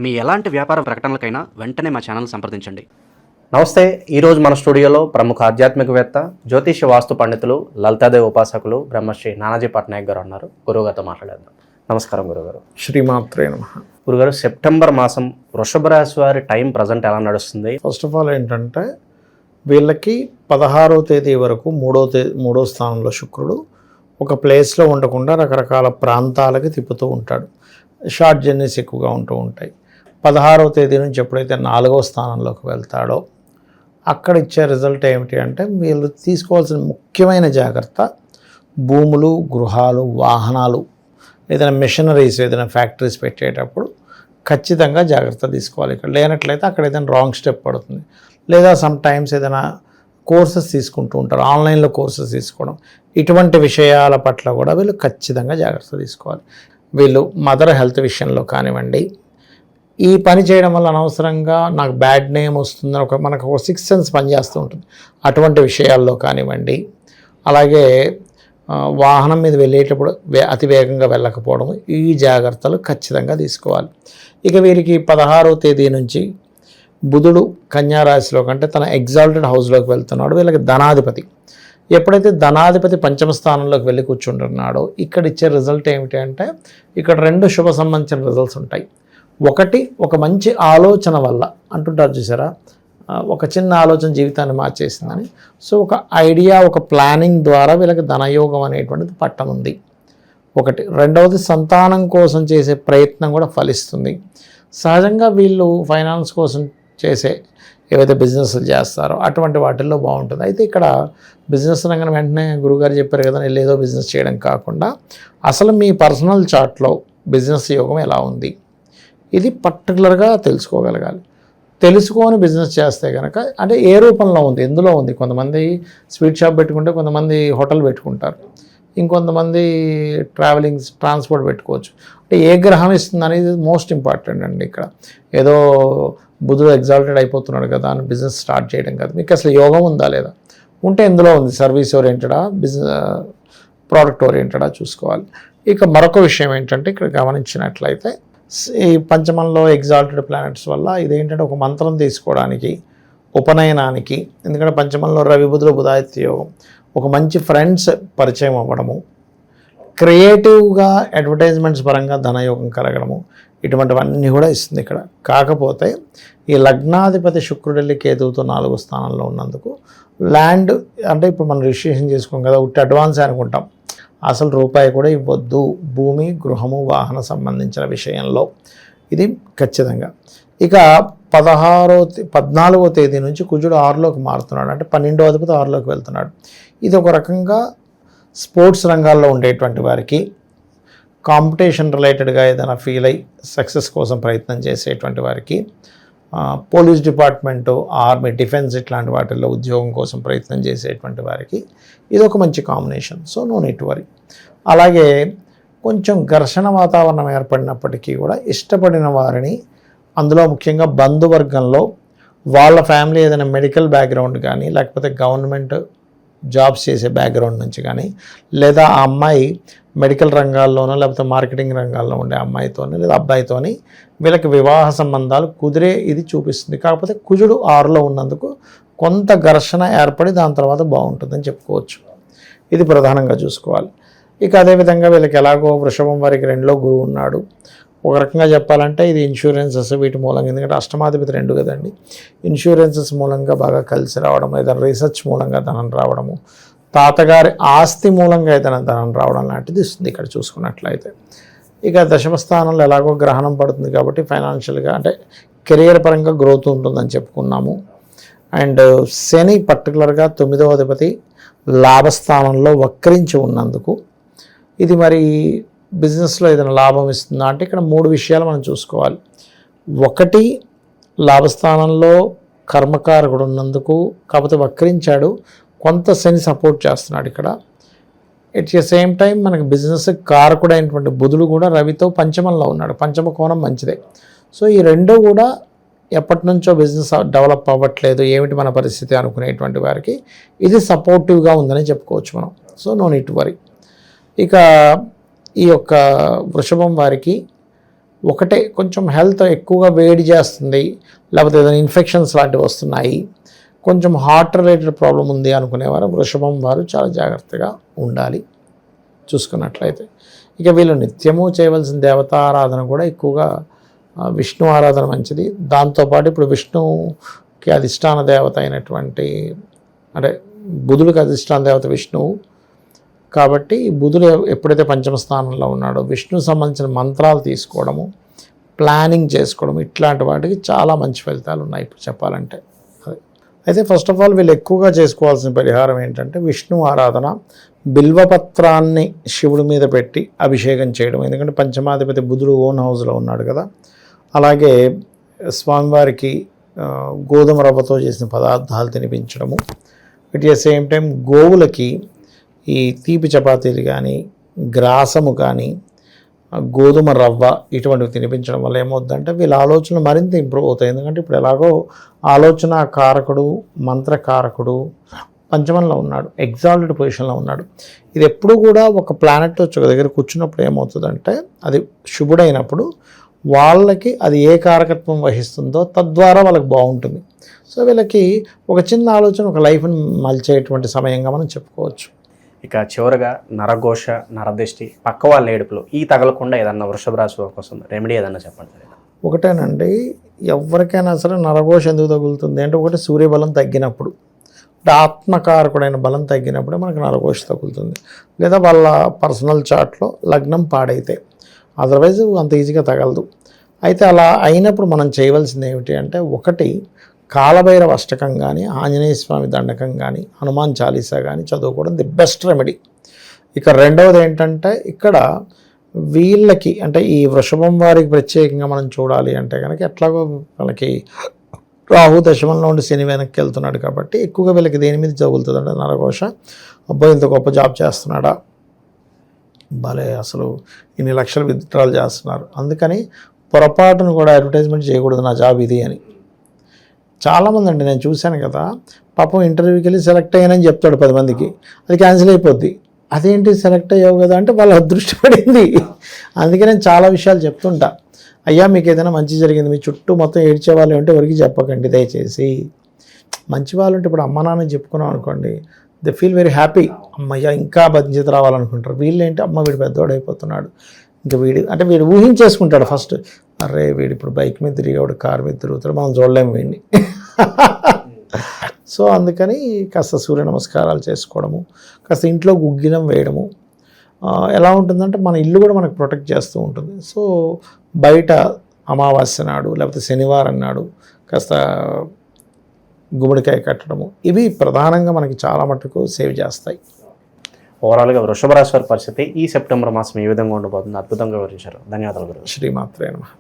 మీ ఎలాంటి వ్యాపార ప్రకటనలకైనా వెంటనే మా ఛానల్ సంప్రదించండి. నమస్తే. ఈరోజు మన స్టూడియోలో ప్రముఖ ఆధ్యాత్మికవేత్త, జ్యోతిష్య వాస్తు పండితులు, లలితాదేవి ఉపాసకులు బ్రహ్మశ్రీ నానాజీ పట్నాయక్ గారు ఉన్నారు. గురువుగారితో మాట్లాడేద్దాం. నమస్కారం గురుగారు. శ్రీమాత్రే నమః. గురుగారు, సెప్టెంబర్ మాసం వృషభ రాశి వారి టైం ప్రజెంట్ ఎలా నడుస్తుంది? ఫస్ట్ ఆఫ్ ఆల్ ఏంటంటే వీళ్ళకి 16వ తేదీ వరకు మూడో స్థానంలో శుక్రుడు ఒక ప్లేస్లో ఉండకుండా రకరకాల ప్రాంతాలకి తిప్పుతూ ఉంటాడు. షార్ట్ జర్నీస్ ఎక్కువగా ఉంటూ ఉంటాయి. 16వ తేదీ నుంచి ఎప్పుడైతే 4వ స్థానంలోకి వెళ్తాడో అక్కడ ఇచ్చే రిజల్ట్ ఏమిటి అంటే వీళ్ళు తీసుకోవాల్సిన ముఖ్యమైన జాగ్రత్త భూములు, గృహాలు, వాహనాలు, ఏదైనా మెషినరీస్, ఏదైనా ఫ్యాక్టరీస్ పెట్టేటప్పుడు ఖచ్చితంగా జాగ్రత్త తీసుకోవాలి. ఇక్కడ లేనట్లయితే అక్కడ ఏదైనా రాంగ్ స్టెప్ పడుతుంది. లేదా సమ్ టైమ్స్ ఏదైనా కోర్సెస్ తీసుకుంటూ ఉంటారు, ఆన్లైన్లో కోర్సెస్ తీసుకోవడం, ఇటువంటి విషయాల పట్ల కూడా వీళ్ళు ఖచ్చితంగా జాగ్రత్త తీసుకోవాలి. వీళ్ళు మదర్ హెల్త్ విషయంలో కానివ్వండి, ఈ పని చేయడం వల్ల అనవసరంగా నాకు బ్యాడ్ నేమ్ వస్తుందని మనకు ఒక సిక్స్ సెన్స్ పనిచేస్తూ ఉంటుంది. అటువంటి విషయాల్లో కానివ్వండి, అలాగే వాహనం మీద వెళ్ళేటప్పుడు అతి వేగంగా వెళ్ళకపోవడం, ఈ జాగ్రత్తలు ఖచ్చితంగా తీసుకోవాలి. ఇక వీరికి 16వ తేదీ నుంచి బుధుడు కన్యా రాశిలో కంటే తన ఎగ్జాల్టెడ్ హౌస్లోకి వెళ్తున్నాడు. వీళ్ళకి ధనాధిపతి. ఎప్పుడైతే ధనాధిపతి పంచమ స్థానంలోకి వెళ్ళి కూర్చుంటున్నాడో ఇక్కడ ఇచ్చే రిజల్ట్ ఏమిటి అంటే ఇక్కడ రెండు శుభ సంబంధించిన రిజల్ట్స్ ఉంటాయి. ఒకటి, ఒక మంచి ఆలోచన వల్ల అంటుంటారు చూసారా, ఒక చిన్న ఆలోచన జీవితాన్ని మార్చేసిందని. సో ఒక ఐడియా, ఒక ప్లానింగ్ ద్వారా వీళ్ళకి ధనయోగం అనేటువంటిది పట్టనుంది. ఒకటి. రెండవది, సంతానం కోసం చేసే ప్రయత్నం కూడా ఫలిస్తుంది. సహజంగా వీళ్ళు ఫైనాన్స్ కోసం చేసే ఏవైతే బిజినెస్లు చేస్తారో అటువంటి వాటిల్లో బాగుంటుంది. అయితే ఇక్కడ బిజినెస్ రంగం వెంటనే గురుగారు చెప్పారు కదా ఏదో బిజినెస్ చేయడం కాకుండా అసలు మీ పర్సనల్ చార్ట్లో బిజినెస్ యోగం ఎలా ఉంది, ఇది పర్టికులర్గా తెలుసుకోగలగాలి. తెలుసుకొని బిజినెస్ చేస్తే కనుక అంటే ఏ రూపంలో ఉంది, ఎందులో ఉంది. కొంతమంది స్వీట్ షాప్ పెట్టుకుంటే, కొంతమంది హోటల్ పెట్టుకుంటారు, ఇంకొంతమంది ట్రాన్స్పోర్ట్ పెట్టుకోవచ్చు. అంటే ఏ గ్రహం ఇస్తుంది అనేది మోస్ట్ ఇంపార్టెంట్ అండి. ఇక్కడ ఏదో బుధుడు ఎగ్జాల్టెడ్ అయిపోతున్నాడు కదా అని బిజినెస్ స్టార్ట్ చేయడం కాదు. మీకు అసలు యోగం ఉందా లేదా, ఉంటే ఎందులో ఉంది, సర్వీస్ ఓరియంటెడా, బిజినెస్ ప్రోడక్ట్ ఓరియంటెడా చూసుకోవాలి. ఇక మరొక విషయం ఏంటంటే ఇక్కడ గమనించినట్లయితే ఈ పంచమంలో ఎగ్జాల్టెడ్ ప్లానెట్స్ వల్ల ఇదేంటంటే ఒక మంత్రం తీసుకోవడానికి, ఉపనయనానికి, ఎందుకంటే పంచమంలో రవి బుధుడు బుధాదిత్య యోగం, ఒక మంచి ఫ్రెండ్స్ పరిచయం అవ్వడము, క్రియేటివ్గా అడ్వర్టైజ్మెంట్స్ పరంగా ధనయోగం కలగడము, ఇటువంటివన్నీ కూడా ఇస్తుంది ఇక్కడ. కాకపోతే ఈ లగ్నాధిపతి శుక్రుడెల్లి కేతువుతో 4వ స్థానంలో ఉన్నందుకు ల్యాండ్ అంటే ఇప్పుడు మనం రిజిస్ట్రేషన్ చేసుకోం కదా, ఉట్టి అడ్వాన్స్ అనుకుంటాం, అసలు రూపాయి కూడా ఇవ్వద్దు. భూమి, గృహము, వాహన సంబంధించిన విషయంలో ఇది ఖచ్చితంగా. ఇక 14వ తేదీ నుంచి కుజుడు 6లోకి మారుతున్నాడు. అంటే 12వ అధిపతి 6లోకి వెళ్తున్నాడు. ఇది ఒక రకంగా స్పోర్ట్స్ రంగాల్లో ఉండేటువంటి వారికి, కాంపిటీషన్ రిలేటెడ్గా ఏదైనా ఫీల్ అయ్యి సక్సెస్ కోసం ప్రయత్నం చేసేటువంటి వారికి, పోలీస్ డిపార్ట్మెంటు, ఆర్మీ, డిఫెన్స్ ఇట్లాంటి వాటిల్లో ఉద్యోగం కోసం ప్రయత్నం చేసేటువంటి వారికి ఇది ఒక మంచి combination. So no need worry. అలాగే కొంచెం ఘర్షణ వాతావరణం ఏర్పడినప్పటికీ కూడా ఇష్టపడిన వారిని, అందులో ముఖ్యంగా బంధువర్గంలో వాళ్ళ ఫ్యామిలీ ఏదైనా మెడికల్ బ్యాక్గ్రౌండ్ కానీ, లేకపోతే గవర్నమెంట్ జాబ్స్ చేసే బ్యాక్గ్రౌండ్ నుంచి కానీ, లేదా ఆ అమ్మాయి మెడికల్ రంగాల్లోనో లేకపోతే మార్కెటింగ్ రంగాల్లో ఉండే అమ్మాయితోని లేదా అబ్బాయితోని వీళ్ళకి వివాహ సంబంధాలు కుదిరే ఇది చూపిస్తుంది. కాకపోతే కుజుడు 6లో ఉన్నందుకు కొంత ఘర్షణ ఏర్పడి దాని తర్వాత బాగుంటుందని చెప్పుకోవచ్చు. ఇది ప్రధానంగా చూసుకోవాలి. ఇక అదేవిధంగా వీళ్ళకి ఎలాగో వృషభం వారికి 2లో గురువు ఉన్నాడు. ఒక రకంగా చెప్పాలంటే ఇది ఇన్సూరెన్సెస్ వీటి మూలంగా, ఎందుకంటే అష్టమాధిపతి 2 కదండి, ఇన్సూరెన్సెస్ మూలంగా బాగా కలిసి రావడం, ఏదైనా రీసెర్చ్ మూలంగా ధనం రావడము, తాతగారి ఆస్తి మూలంగా ఏదైనా ధనం రావడం లాంటిది ఇస్తుంది ఇక్కడ చూసుకున్నట్లయితే. ఇక దశమ స్థానంలో ఎలాగో గ్రహణం పడుతుంది కాబట్టి ఫైనాన్షియల్గా అంటే కెరియర్ పరంగా గ్రోత్ ఉంటుందని చెప్పుకున్నాము. అండ్ శని పర్టికులర్గా 9వ అధిపతి లాభస్థానంలో వక్రించి ఉన్నందుకు ఇది మరి బిజినెస్లో ఏదైనా లాభం ఇస్తుందా అంటే ఇక్కడ 3 విషయాలు మనం చూసుకోవాలి. ఒకటి, లాభస్థానంలో కర్మకారకుడు ఉన్నందుకు, కాకపోతే వక్రించాడు, కొంత శని సపోర్ట్ చేస్తున్నాడు ఇక్కడ. ఎట్ ద సేమ్ టైం మనకి బిజినెస్ కారకుడైనటువంటి బుధుడు కూడా రవితో పంచమంలో ఉన్నాడు. పంచమ కోణం మంచిదే. సో ఈ రెండు కూడా ఎప్పటి నుంచో బిజినెస్ డెవలప్ అవ్వట్లేదు, ఏమిటి మన పరిస్థితి అనుకునేటువంటి వారికి ఇది సపోర్టివ్గా ఉందని చెప్పుకోవచ్చు మనం. So no need worry. ఇక ఈ యొక్క వృషభం వారికి ఒకటే కొంచెం హెల్త్ ఎక్కువగా వేడి చేస్తుంది, లేకపోతే ఏదైనా ఇన్ఫెక్షన్స్ లాంటివి వస్తున్నాయి, కొంచెం హార్ట్ రిలేటెడ్ ప్రాబ్లం ఉంది అనుకునేవారు వృషభం వారు చాలా జాగ్రత్తగా ఉండాలి చూసుకున్నట్లయితే. ఇక వీళ్ళు నిత్యము చేయవలసిన దేవతారాధన కూడా ఎక్కువగా విష్ణు ఆరాధన మంచిది. దాంతోపాటు ఇప్పుడు విష్ణుకి అధిష్టాన దేవత అయినటువంటి అంటే బుధుడికి అధిష్టాన దేవత విష్ణువు కాబట్టి బుధుడు ఎప్పుడైతే పంచమ స్థానంలో ఉన్నాడో విష్ణువు సంబంధించిన మంత్రాలు తీసుకోవడము, ప్లానింగ్ చేసుకోవడం, ఇట్లాంటి వాటికి చాలా మంచి ఫలితాలు ఉన్నాయి ఇప్పుడు చెప్పాలంటే. అయితే ఫస్ట్ ఆఫ్ ఆల్ వీళ్ళు ఎక్కువగా చేసుకోవాల్సిన పరిహారం ఏంటంటే విష్ణు ఆరాధన, బిల్వపత్రాన్ని శివుడి మీద పెట్టి అభిషేకం చేయడం. ఎందుకంటే పంచమాధిపతి బుధుడు ఓన్ హౌస్లో ఉన్నాడు కదా. అలాగే స్వామివారికి గోధుమ రవ్వతో చేసిన పదార్థాలు తినిపించడము. అట్ ద సేమ్ టైం గోవులకి ఈ తీపి చపాతీలు కానీ, గ్రాసము కానీ, గోధుమ రవ్వ ఇటువంటివి తినిపించడం వల్ల ఏమవుతుందంటే వీళ్ళ ఆలోచనలు మరింత ఇంప్రూవ్ అవుతాయి. ఎందుకంటే ఇప్పుడు ఎలాగో ఆలోచన కారకుడు, మంత్రకారకుడు పంచమంలో ఉన్నాడు, ఎగ్జాల్టెడ్ పొజిషన్లో ఉన్నాడు. ఇది ఎప్పుడు కూడా ఒక ప్లానెట్ వచ్చి ఒక దగ్గర కూర్చున్నప్పుడు ఏమవుతుందంటే అది శుభుడైనప్పుడు వాళ్ళకి అది ఏ కారకత్వం వహిస్తుందో తద్వారా వాళ్ళకి బాగుంటుంది. సో వీళ్ళకి ఒక చిన్న ఆలోచన ఒక లైఫ్ని మలిచేటువంటి సమయంగా మనం చెప్పుకోవచ్చు. ఇక చివరగా నరఘోష, నరదిష్టి, పక్క వాళ్ళ ఏడుపులు ఈ తగలకుండా ఏదన్నా వృషభ రాశి కోసం రెమెడీ ఏదన్నా చెప్పండి. ఒకటేనండి, ఎవరికైనా సరే నరఘోష ఎందుకు తగులుతుంది అంటే ఒకటి సూర్యబలం తగ్గినప్పుడు, అంటే ఆత్మకారకుడైన బలం తగ్గినప్పుడే మనకు నరఘోష తగులుతుంది. లేదా వాళ్ళ పర్సనల్ చార్ట్లో లగ్నం పాడైతే, అదర్వైజ్ అంత ఈజీగా తగలదు. అయితే అలా అయినప్పుడు మనం చేయవలసింది ఏమిటి అంటే ఒకటి కాలభైరవ అష్టకం కానీ, ఆంజనేయ స్వామి దండకం కానీ, హనుమాన్ చాలీసా కానీ చదువుకోవడం ది బెస్ట్ రెమెడీ. ఇక రెండవది ఏంటంటే ఇక్కడ వీళ్ళకి అంటే ఈ వృషభం వారికి ప్రత్యేకంగా మనం చూడాలి అంటే కనుక ఎట్లాగో వాళ్ళకి రాహు దశమంలో ఉండి శని వెనక్కి వెళ్తున్నాడు కాబట్టి ఎక్కువగా వీళ్ళకి దేని మీద తగులుతుంది అంటే నరఘోష. అబ్బాయి ఇంత గొప్ప జాబ్ చేస్తున్నాడా, భలే అసలు ఇన్ని లక్షలు విత్డ్రాలు చేస్తున్నారు, అందుకని పొరపాటును కూడా అడ్వర్టైజ్మెంట్ చేయకూడదు నా జాబ్ ఇది అని. చాలామంది అండి నేను చూశాను కదా, పాపం ఇంటర్వ్యూకి వెళ్ళి సెలెక్ట్ అయ్యానని చెప్తాడు 10 మందికి, అది క్యాన్సిల్ అయిపోద్ది. అదేంటి సెలెక్ట్ అయ్యావు కదా అంటే వాళ్ళ అదృష్టి పడింది. అందుకే నేను చాలా విషయాలు చెప్తుంటా, అయ్యా మీకు ఏదైనా మంచి జరిగింది, మీ చుట్టూ మొత్తం ఏడ్చే వాళ్ళు ఉంటే ఎవరికి చెప్పకండి దయచేసి. మంచి వాళ్ళు ఉంటే ఇప్పుడు అమ్మ నాన్న చెప్పుకున్నాం అనుకోండి, దే ఫీల్ వెరీ హ్యాపీ, అమ్మయ్య ఇంకా బాధ్యత రావాలనుకుంటారు. వీళ్ళు ఏంటి, అమ్మ వీడు పెద్దవాడు అయిపోతున్నాడు, ఇంకా వీడు ఊహించేసుకుంటాడు ఫస్ట్, అరే వీడు ఇప్పుడు బైక్ మీద తిరిగాడు, కార్ మీద తిరుగుతాడు, మనం చూడలేము వీడిని. సో అందుకని కాస్త సూర్య నమస్కారాలు చేసుకోవడము, కాస్త ఇంట్లో గుగ్గిలం వేయడము ఎలా ఉంటుందంటే మన ఇల్లు కూడా మనకు ప్రొటెక్ట్ చేస్తూ ఉంటుంది. సో బయట అమావాస్య నాడు లేకపోతే శనివారం నాడు కాస్త గుమ్మడికాయ కట్టడము, ఇవి ప్రధానంగా మనకి చాలా మటుకు సేవ్ చేస్తాయి. ఓవరాల్గా వృషభ రాశి వారి పరిస్థితి ఈ సెప్టెంబర్ మాసం ఏ విధంగా ఉండబోతుంది అద్భుతంగా వివరించారు. ధన్యవాదాలు గురు. శ్రీమాత్రే నమః.